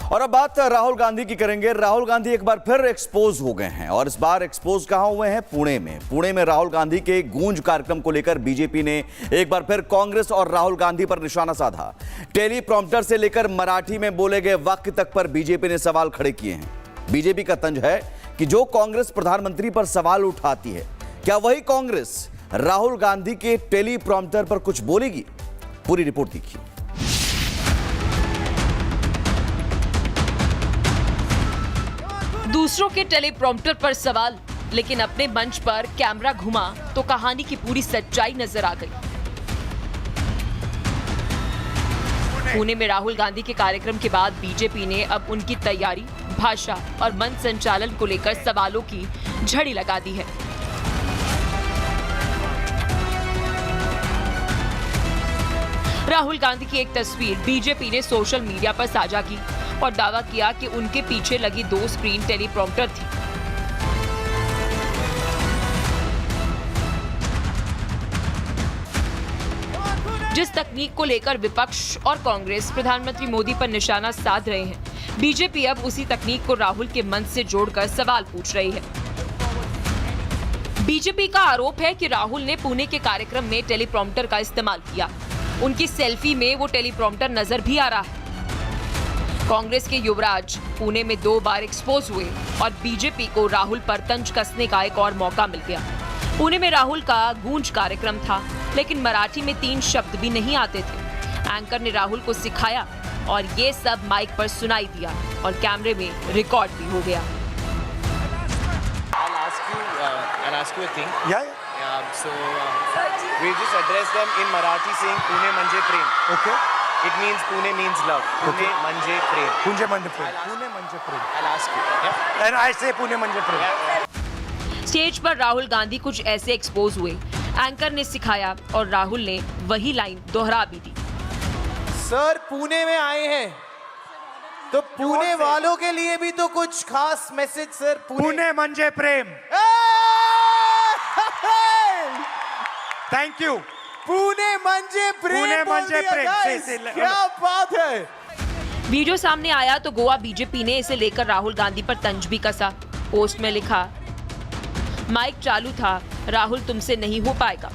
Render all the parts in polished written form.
और अब बात राहुल गांधी की करेंगे। राहुल गांधी एक बार फिर एक्सपोज हो गए हैं और इस बार एक्सपोज कहां हुए हैं? पुणे में राहुल गांधी के गूंज कार्यक्रम को लेकर बीजेपी ने एक बार फिर कांग्रेस और राहुल गांधी पर निशाना साधा। टेलीप्रॉम्प्टर से लेकर मराठी में बोले गए वाक्य तक पर बीजेपी ने सवाल खड़े किए हैं। बीजेपी का तंज है कि जो कांग्रेस प्रधानमंत्री पर सवाल उठाती है, क्या वही कांग्रेस राहुल गांधी के टेलीप्रॉम्प्टर पर कुछ बोलेगी? पूरी रिपोर्ट देखिए। दूसरों के टेलीप्रॉम्प्टर पर सवाल, लेकिन अपने मंच पर कैमरा घुमा तो कहानी की पूरी सच्चाई नजर आ गई। पुणे में राहुल गांधी के कार्यक्रम के बाद बीजेपी ने अब उनकी तैयारी, भाषा और मंच संचालन को लेकर सवालों की झड़ी लगा दी है। राहुल गांधी की एक तस्वीर बीजेपी ने सोशल मीडिया पर साझा की और दावा किया कि उनके पीछे लगी 2 स्क्रीन टेलीप्रॉम्प्टर थी। जिस तकनीक को लेकर विपक्ष और कांग्रेस प्रधानमंत्री मोदी पर निशाना साध रहे हैं, बीजेपी अब उसी तकनीक को राहुल के मंच से जोड़कर सवाल पूछ रही है। बीजेपी का आरोप है कि राहुल ने पुणे के कार्यक्रम में टेलीप्रॉम्प्टर का इस्तेमाल किया। उनकी सेल्फी में वो टेलीप्रॉम्प्टर नजर भी आ रहा है। कांग्रेस के युवराज पुणे में 2 बार एक्सपोज हुए और बीजेपी को राहुल पर तंज कसने का एक और मौका मिल गया। पुणे में राहुल का गूंज कार्यक्रम था, लेकिन मराठी में 3 शब्द भी नहीं आते थे। एंकर ने राहुल को सिखाया और ये सब माइक पर सुनाई दिया और कैमरे में रिकॉर्ड भी हो गया। I'll ask you a thing. Yeah. So we just address them in Marathi saying Pune Manje Prem. Okay. It means Pune means love. Pune Manje Prem. Pune Manje Prem. Pune Manje Prem. I'll ask you. Yeah. And I say Pune Manje Prem. Stage पर राहुल गांधी कुछ ऐसे expose हुए। Anchor ने सिखाया और राहुल ने वही line दोहरा भी दी। सर पुणे में आए हैं तो पुणे वालों के लिए भी तो कुछ खास मैसेज सर। पुणे मंजे प्रेम। Thank you. पुणे मंजे प्रेम। पुणे मंजे प्रेम। क्या बात है। वीडियो सामने आया तो गोवा बीजेपी ने इसे लेकर राहुल गांधी पर तंज भी कसा। पोस्ट में लिखा, माइक चालू था, राहुल तुमसे नहीं हो पाएगा।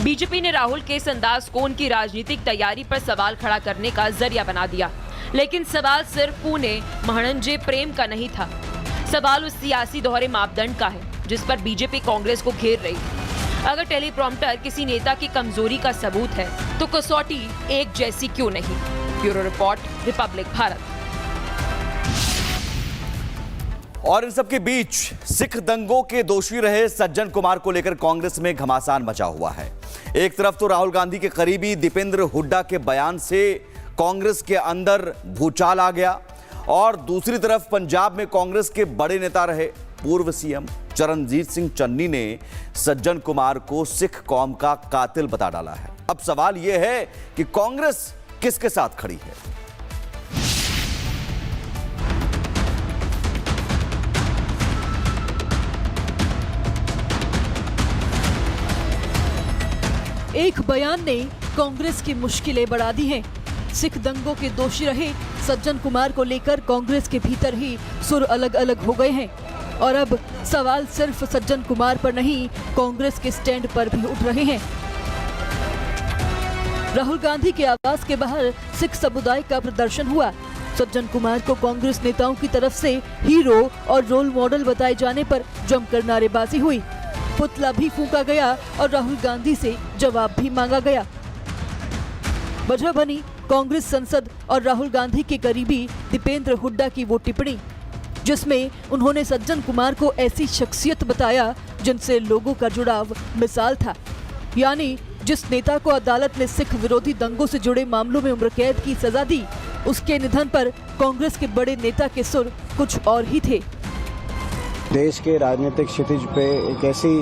बीजेपी ने राहुल के इस अंदाज को उनकी राजनीतिक तैयारी पर सवाल खड़ा करने का जरिया बना दिया। लेकिन सवाल सिर्फ पुणे महणंजे प्रेम का नहीं था। सवाल उस सियासी दोहरे मापदंड का है जिस पर बीजेपी कांग्रेस को घेर रही है। अगर टेलीप्रॉम्प्टर किसी नेता की कमजोरी का सबूत है तो कसौटी एक जैसी क्यों नहीं? Bureau report, Republic Bharat. और इन सबके बीच सिख दंगों के दोषी रहे सज्जन कुमार को लेकर कांग्रेस में घमासान मचा हुआ है। एक तरफ तो राहुल गांधी के करीबी दीपेंद्र हुड्डा के बयान से कांग्रेस के अंदर भूचाल आ गया और दूसरी तरफ पंजाब में कांग्रेस के बड़े नेता रहे पूर्व सीएम चरणजीत सिंह चन्नी ने सज्जन कुमार को सिख कौम का कातिल बता डाला है। अब सवाल यह है कि कांग्रेस किसके साथ खड़ी है? एक बयान ने कांग्रेस की मुश्किलें बढ़ा दी हैं। सिख दंगों के दोषी रहे सज्जन कुमार को लेकर कांग्रेस के भीतर ही सुर अलग अलग हो गए हैं और अब सवाल सिर्फ सज्जन कुमार पर नहीं, कांग्रेस के स्टैंड पर भी उठ रहे हैं। राहुल गांधी के आवास के बाहर सिख समुदाय का प्रदर्शन हुआ। सज्जन कुमार को कांग्रेस नेताओं की तरफ से हीरो और रोल मॉडल बताए जाने पर जमकर नारेबाजी हुई। पुतला भी फूंका गया और राहुल गांधी से जवाब भी मांगा गया। वजह बनी कांग्रेस सांसद और राहुल गांधी के करीबी दीपेंद्र हुड्डा की वो टिप्पणी, जिसमें उन्होंने सज्जन कुमार को ऐसी शख्सियत बताया जिनसे लोगों का जुड़ाव मिसाल था। यानी जिस नेता को अदालत ने सिख विरोधी दंगों से जुड़े मामलों में उम्र कैद की सजा दी, उसके निधन पर कांग्रेस के बड़े नेता के सुर कुछ और ही थे। देश के राजनीतिक क्षितिज पे एक ऐसी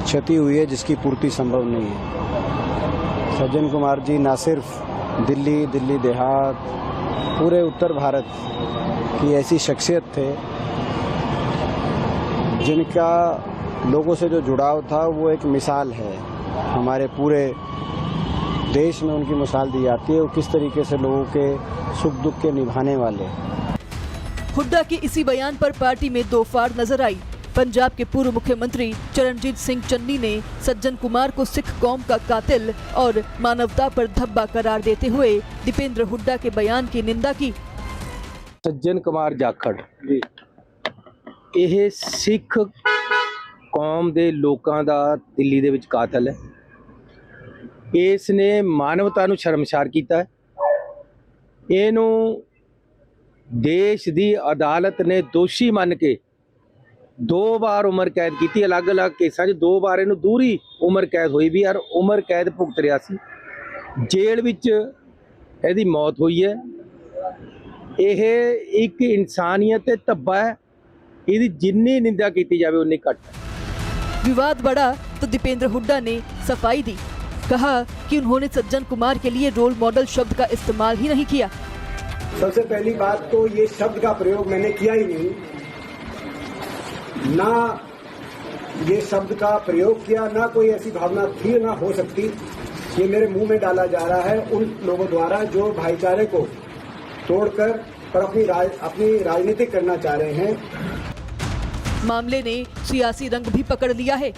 क्षति हुई है जिसकी पूर्ति संभव नहीं है। सज्जन कुमार जी न सिर्फ दिल्ली देहात, पूरे उत्तर भारत की ऐसी शख्सियत थे जिनका लोगों से जो जुड़ाव था वो एक मिसाल है। हमारे पूरे देश में उनकी मिसाल दी जाती है और किस तरीके से लोगों के सुख दुख के निभाने वाले। हुड्डा के इसी बयान पर पार्टी में दो फाड़ नजर आई। पंजाब के पूर्व मुख्यमंत्री चरणजीत सिंह चन्नी ने सज्जन कुमार को सिख कौम का कातिल और मानवता पर धब्बा करार देते हुए दीपेंद्र हुड्डा के बयान की निंदा की। ਸੱਜਣ ਕੁਮਾਰ ਜਾਖੜ ਇਹ ਸਿੱਖ ਕੌਮ ਦੇ ਲੋਕਾਂ ਦਾ ਦਿੱਲੀ ਦੇ ਵਿੱਚ ਕਾਤਲ ਹੈ। ਇਸ ਨੇ ਮਾਨਵਤਾ ਨੂੰ ਸ਼ਰਮਸਾਰ ਕੀਤਾ ਹੈ। ਇਹਨੂੰ ਦੇਸ਼ ਦੀ ਅਦਾਲਤ ਨੇ ਦੋਸ਼ੀ ਮੰਨ ਕੇ 2 ਵਾਰ ਉਮਰ ਕੈਦ ਕੀਤੀ। ਅਲੱਗ-ਅਲੱਗ ਕੇਸਾਂ 'ਚ 2 ਵਾਰ ਇਹਨੂੰ ਦੂਰੀ ਉਮਰ ਕੈਦ ਹੋਈ ਵੀ, ਯਾਰ ਉਮਰ ਕੈਦ ਭੁਗਤ ਰਿਹਾ ਸੀ। ਜੇਲ੍ਹ ਵਿੱਚ ਇਹਦੀ ਮੌਤ ਹੋਈ ਹੈ। ਇਹ ਇੱਕ ਇਨਸਾਨੀਅਤ ਤੇ ਧੱਬਾ ਹੈ। ਇਹਦੀ ਜਿੰਨੀ ਨਿੰਦਾ ਕੀਤੀ ਜਾਵੇ ਉਨੀ ਘੱਟ ਹੈ। विवाद बढ़ा तो दीपेंद्र हुड्डा ने सफाई दी। कहा कि उन्होंने सज्जन कुमार के लिए रोल मॉडल शब्द का इस्तेमाल ही नहीं किया। सबसे पहली बात तो ये शब्द का प्रयोग मैंने किया ही नहीं, ना ये शब्द का प्रयोग किया, ना कोई ऐसी भावना थी, ना हो सकती। ये मेरे मुंह में डाला जा रहा है उन लोगों द्वारा जो भाईचारे को तोड़कर पर अपनी राजनीति करना चाह रहे हैं। मामले ने सियासी रंग भी पकड़ लिया है।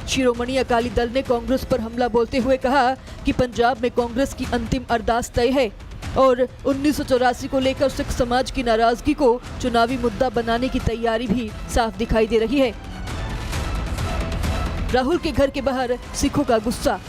शिरोमणि अकाली दल ने कांग्रेस पर हमला बोलते हुए कहा कि पंजाब में कांग्रेस की अंतिम अरदास तय है और 1984 को लेकर सिख समाज की नाराजगी को चुनावी मुद्दा बनाने की तैयारी भी साफ दिखाई दे रही है। राहुल के घर के बाहर सिखों का गुस्सा।